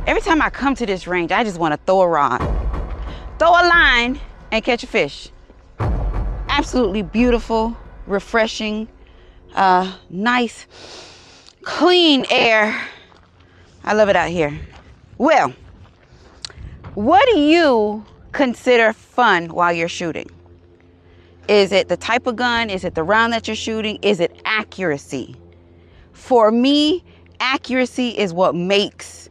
Every time I come to this range, I just want to throw a rod, throw a line, and catch a fish. Absolutely beautiful, refreshing, nice, clean air. I love it out here. Well, what do you consider fun while you're shooting? Is it the type of gun? Is it the round that you're shooting? Is it accuracy? For me, accuracy is what makes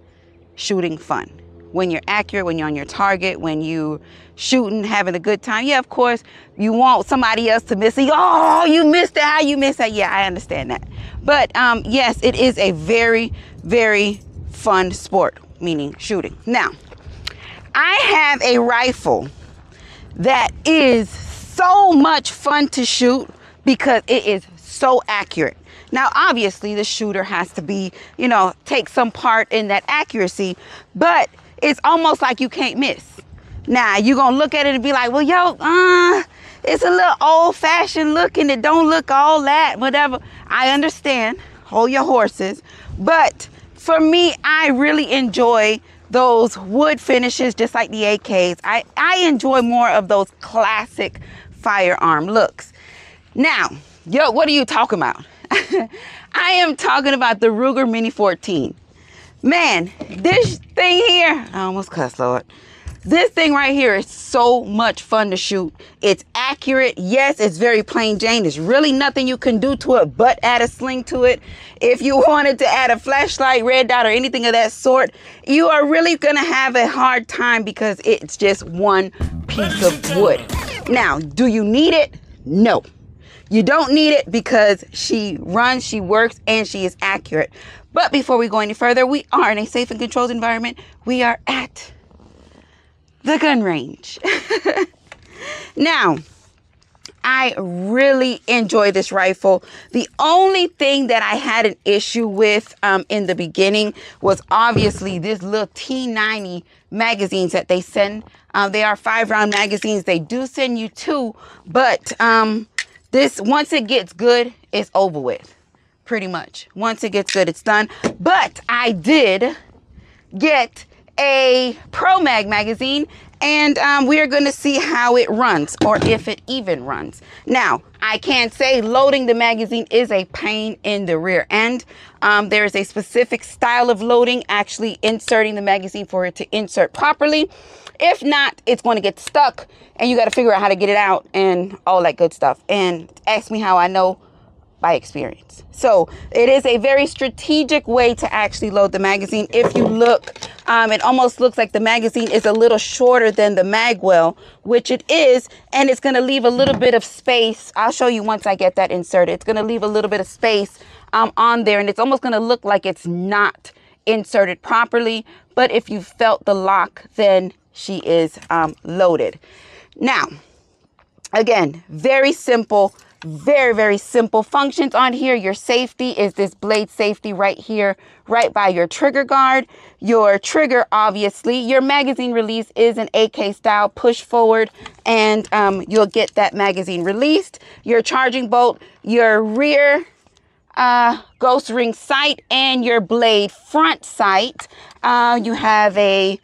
shooting fun. When you're accurate, when you're on your target, when you shooting, having a good time. Yeah, of course, you want somebody else to miss it. Oh, you missed it. How you missed that? Yeah, I understand that. But yes, it is a very, very fun sport, meaning shooting. Now, I have a rifle that is so much fun to shoot because it is so accurate. Now, obviously, the shooter has to be, you know, take some part in that accuracy, but it's almost like you can't miss. Now, you're going to look at it and be like, well, yo, it's a little old-fashioned looking. It don't look all that, whatever. I understand. Hold your horses. But for me, I really enjoy those wood finishes, just like the AKs. I enjoy more of those classic firearm looks. Now, yo, what are you talking about? I am talking about the Ruger Mini-14. Man, this thing here, I almost cussed, Lord. This thing right here is so much fun to shoot. It's accurate. Yes, it's very plain Jane. There's really nothing you can do to it but add a sling to it. If you wanted to add a flashlight, red dot, or anything of that sort, you are really going to have a hard time because it's just one piece of wood. Now, do you need it? No. You don't need it because she runs, she works, and she is accurate. But before we go any further, we are in a safe and controlled environment. We are at the gun range. Now, I really enjoy this rifle. The only thing that I had an issue with in the beginning was obviously this little T90 magazines that they send. They are 5-round magazines. They do send you 2, but this, once it gets good, it's over with, pretty much. Once it gets good, it's done. But I did get a Pro Mag magazine, and we are going to see how it runs, or if it even runs. Now, I can say loading the magazine is a pain in the rear end. There is a specific style of loading, actually inserting the magazine for it to insert properly. If not, it's going to get stuck, and you got to figure out how to get it out and all that good stuff. And ask me how I know. By experience. So it is a very strategic way to actually load the magazine. If you look, it almost looks like the magazine is a little shorter than the magwell, which it is, and it's going to leave a little bit of space. I'll show you once I get that inserted. It's going to leave a little bit of space on there, and it's almost going to look like it's not inserted properly. But if you felt the lock, then she is loaded. Now, again, very simple. Very, very simple functions on here. Your safety is this blade safety right here, right by your trigger guard. Your trigger, obviously. Your magazine release is an AK style push forward, and you'll get that magazine released. Your charging bolt, your rear ghost ring sight, and your blade front sight. You have a,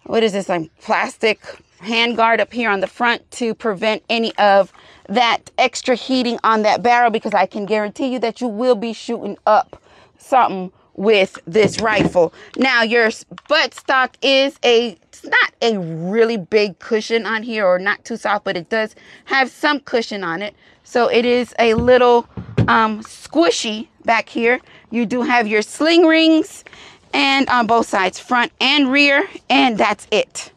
what is this, like plastic hand guard up here on the front to prevent any of that extra heating on that barrel, because I can guarantee you that you will be shooting up something with this rifle. Now, your buttstock is it's not a really big cushion on here, or not too soft, but it does have some cushion on it. So it is a little squishy back here. You do have your sling rings, and on both sides, front and rear, and that's it.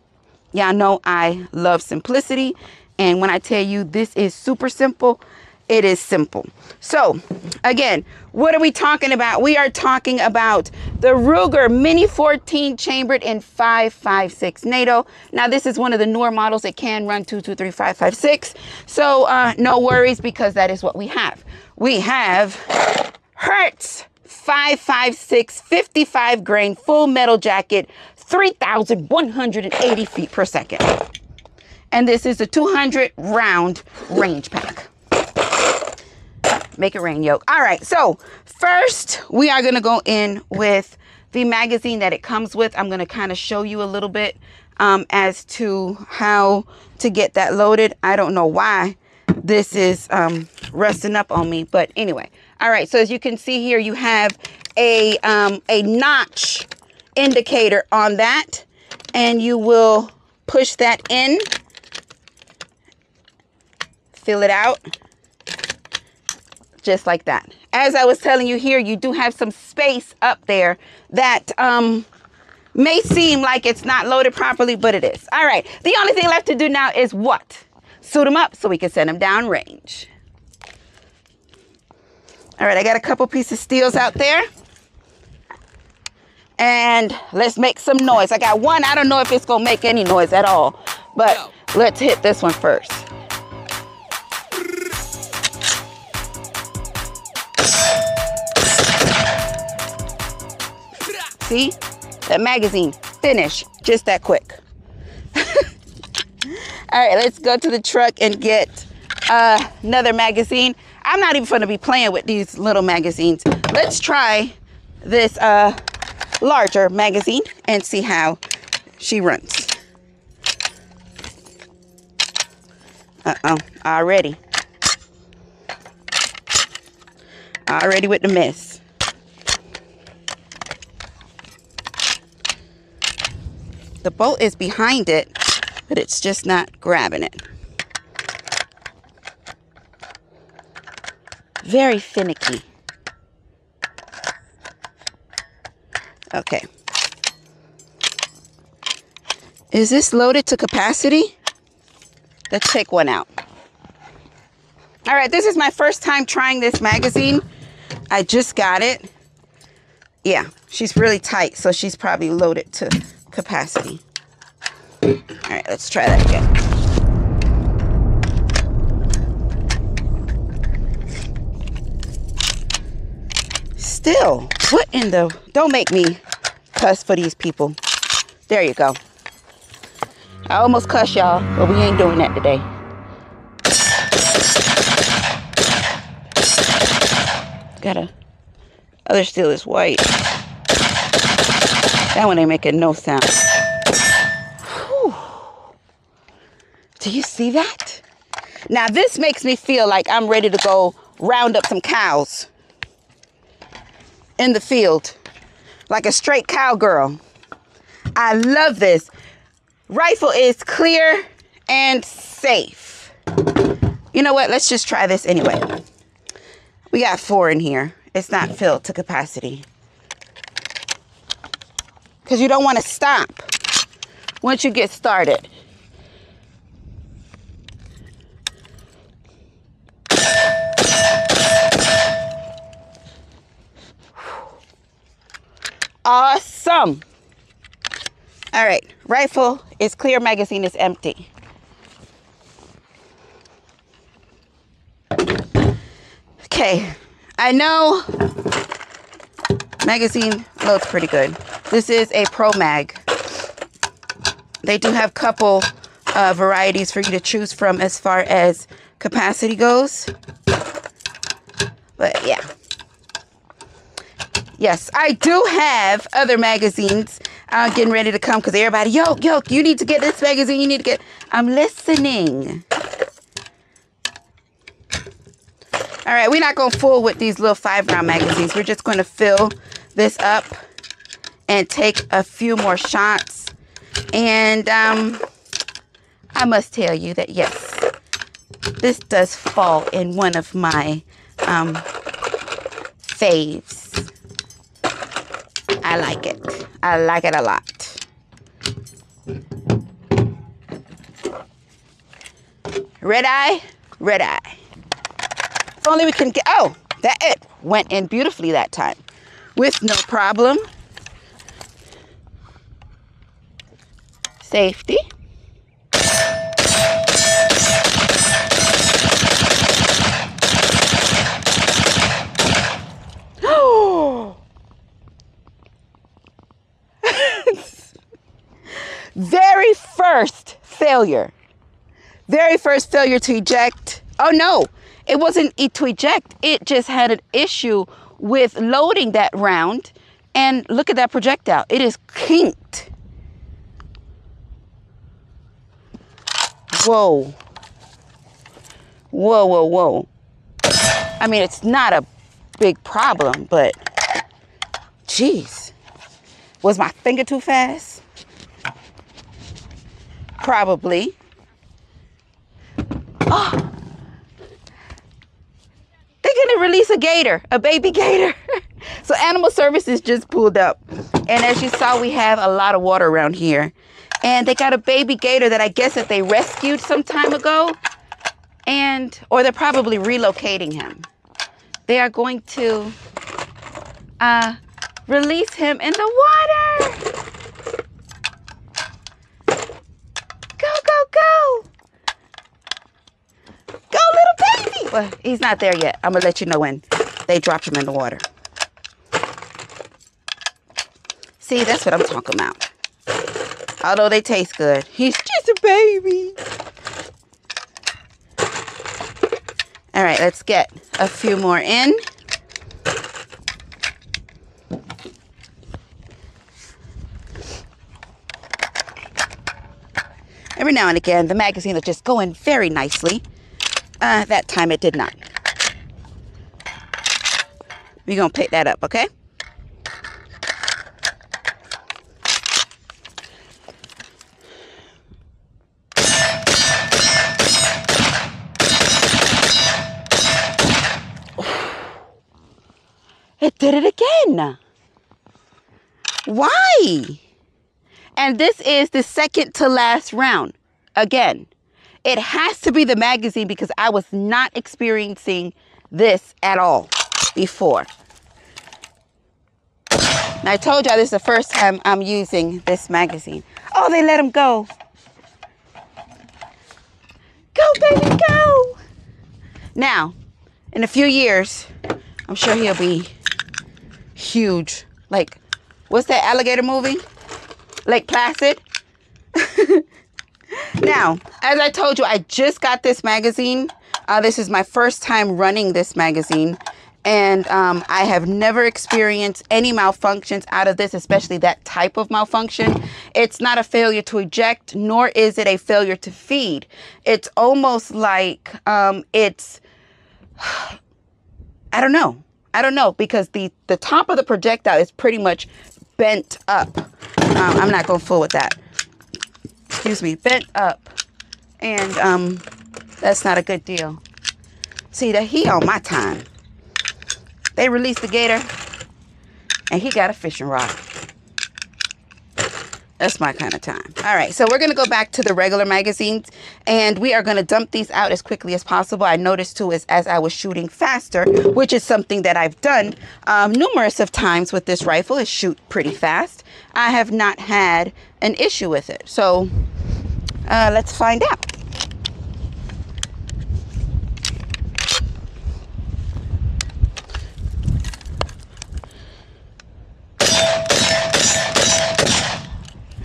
Y'all know I love simplicity. And when I tell you this is super simple, it is simple. So again, what are we talking about? We are talking about the Ruger Mini-14 chambered in 5.56 NATO. Now, this is one of the newer models. It can run 223 5.56. So no worries, because that is what we have. We have Hertz 5.56 55 grain full metal jacket, 3,180 feet per second. And this is a 200 round range pack. Make it rain, Yoke. All right, so first we are gonna go in with the magazine that it comes with. I'm going to kind of show you a little bit as to how to get that loaded. I don't know why this is rusting up on me, but anyway. All right, so as you can see here, you have a notch indicator on that, and you will push that in, fill it out, just like that. As I was telling you here, you do have some space up there that may seem like it's not loaded properly, but it is. All right, the only thing left to do now is what? Suit them up so we can send them down range. All right, I got a couple pieces of steels out there. And let's make some noise. I got one, I don't know if it's gonna make any noise at all, but let's hit this one first. See, that magazine finished just that quick. All right, let's go to the truck and get another magazine. I'm not even gonna be playing with these little magazines. Let's try this larger magazine and see how she runs. Already with the mess. The bolt is behind it, but it's just not grabbing it. Very finicky. Okay. Is this loaded to capacity? Let's take one out. All right, this is my first time trying this magazine. I just got it. Yeah, she's really tight, so she's probably loaded to capacity. All right, let's try that again. Still, what in the... Don't make me cuss for these people. There you go. I almost cuss y'all, but we ain't doing that today. Got a... Other steel is white. That one ain't making no sound. Whew. Do you see that? Now this makes me feel like I'm ready to go round up some cows in the field, like a straight cowgirl. I love this. Rifle is clear and safe. You know what? Let's just try this anyway. We got 4 in here. It's not filled to capacity. Because you don't want to stop once you get started. Awesome. All right, rifle is clear, magazine is empty. Okay, I know magazine loads pretty good. This is a Pro Mag. They do have a couple varieties for you to choose from as far as capacity goes. But yeah. Yes, I do have other magazines getting ready to come because everybody, yo, you need to get this magazine. You need to get... I'm listening. All right, we're not going to fool with these little 5-round magazines. We're just going to fill this up and take a few more shots. And I must tell you that, yes, this does fall in one of my faves. I like it. I like it a lot. Red eye, red eye. If only we can get... Oh, that it went in beautifully that time with no problem. Safety. Very first failure. Very first failure to eject. Oh no, it wasn't to eject. It just had an issue with loading that round And look at that projectile. It is kinked. Whoa. Whoa, whoa, whoa. I mean, it's not a big problem, but geez. Was my finger too fast? Probably. Oh, they're gonna release a gator, a baby gator. So Animal Services just pulled up. And as you saw, we have a lot of water around here. And they got a baby gator that I guess that they rescued some time ago. Or they're probably relocating him. They are going to release him in the water. Go, go, go. Go, little baby. Well, he's not there yet. I'm going to let you know when they drop him in the water. See, that's what I'm talking about. Although they taste good, he's just a baby. All right, let's get a few more in. Every now and again, the magazine will just go in very nicely. That time it did not. We're going to pick that up, okay? It did it again. Why? And this is the second to last round. Again, it has to be the magazine because I was not experiencing this at all before. Now, I told y'all this is the first time I'm using this magazine. Oh, they let him go. Go, baby, go. Now, in a few years, I'm sure he'll be huge. Like, what's that alligator movie? Lake Placid. Now, as I told you, I just got this magazine. This is my first time running this magazine. And I have never experienced any malfunctions out of this, especially that type of malfunction. It's not a failure to eject, nor is it a failure to feed. It's almost like it's, I don't know, because the top of the projectile is pretty much bent up. I'm not going to fool with that. Excuse me, bent up. And that's not a good deal. See, that he on my time. They released the gator, and he got a fishing rod. That's my kind of time. All right, so we're going to go back to the regular magazines, and we are going to dump these out as quickly as possible. I noticed, too, as I was shooting faster, which is something that I've done numerous of times with this rifle, is shoot pretty fast. I have not had an issue with it. So let's find out.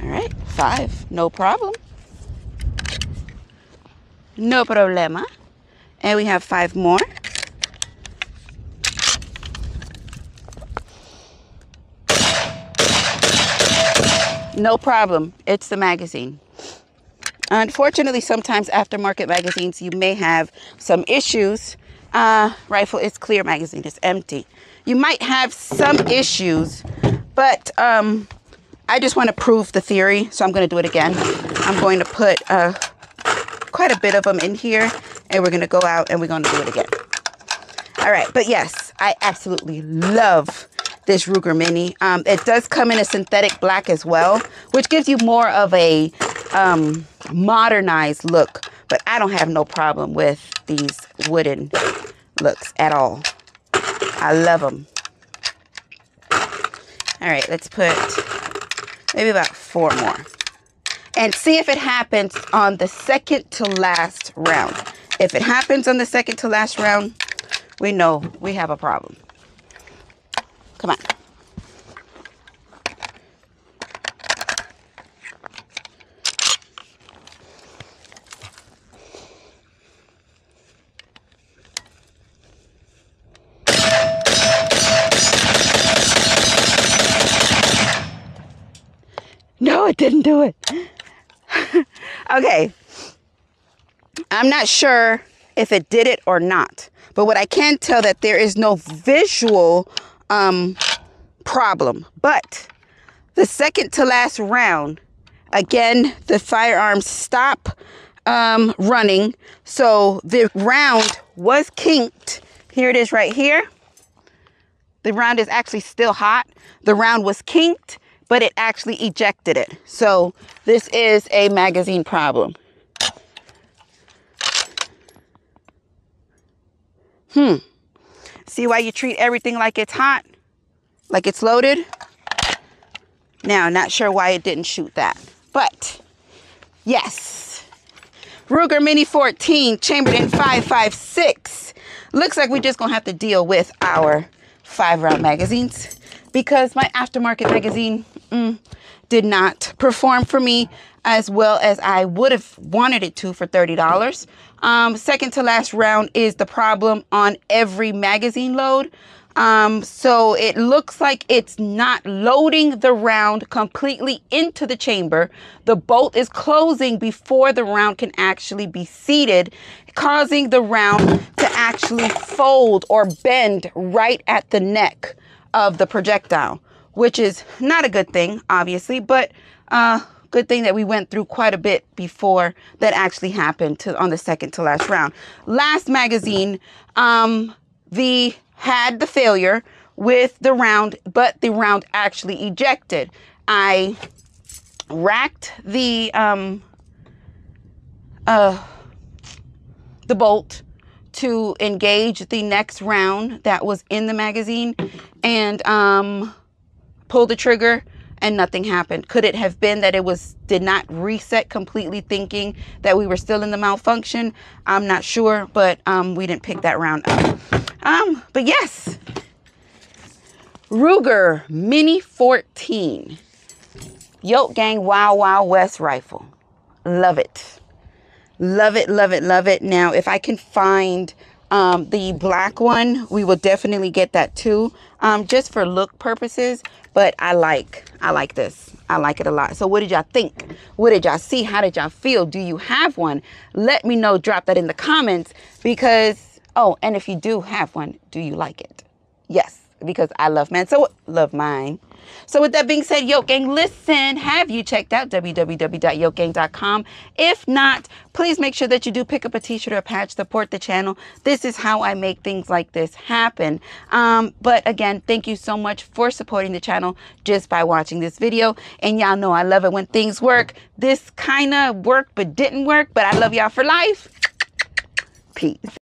All right, 5, no problem. No problema. And we have 5 more. No problem. It's the magazine. Unfortunately, sometimes aftermarket magazines, you may have some issues. Rifle is clear magazine. It's empty. You might have some issues, but I just want to prove the theory, so I'm going to do it again. I'm going to put quite a bit of them in here, and we're going to go out and we're going to do it again. All right, but yes, I absolutely love this Ruger Mini. It does come in a synthetic black as well, which gives you more of a modernized look, but I don't have no problem with these wooden looks at all. I love them. All right, let's put maybe about 4 more. And see if it happens on the second to last round. If it happens on the second to last round, we know we have a problem. Come on. No, it didn't do it. Okay. I'm not sure if it did it or not. But what I can tell that there is no visual problem. But the second to last round, again, the firearms stop running. So the round was kinked. Here it is right here. The round is actually still hot. The round was kinked, but it actually ejected it. So this is a magazine problem. See why you treat everything like it's hot? Like it's loaded? Now, not sure why it didn't shoot that. But, yes. Ruger Mini-14, chambered in 5.56. Looks like we're just going to have to deal with our 5-round magazines. Because my aftermarket magazine did not perform for me as well as I would have wanted it to for $30. Second to last round is the problem on every magazine load. So it looks like it's not loading the round completely into the chamber. The bolt is closing before the round can actually be seated, causing the round to actually fold or bend right at the neck of the projectile, which is not a good thing, obviously, but good thing that we went through quite a bit before that actually happened on the second to last round. Last magazine, had the failure with the round, but the round actually ejected. I racked the bolt to engage the next round that was in the magazine and pulled the trigger and nothing happened. Could it have been that it did not reset completely, thinking that we were still in the malfunction? I'm not sure, but we didn't pick that round up. But yes, Ruger Mini-14 Yoke Gang Wild Wild West rifle. Love it. Love it, love it, love it. Now, if I can find the black one, we will definitely get that too, just for look purposes. But I like this. I like it a lot. So what did y'all think? What did y'all see? How did y'all feel? Do you have one? Let me know. Drop that in the comments because, oh, and if you do have one, do you like it? Yes, because I love mine. So with that being said, Yoke Gang, listen, have you checked out www.yokegang.com? If not, please make sure that you do pick up a t-shirt or a patch, support the channel. This is how I make things like this happen. But again, thank you so much for supporting the channel just by watching this video. And y'all know I love it when things work. This kind of worked but didn't work, but I love y'all for life. Peace.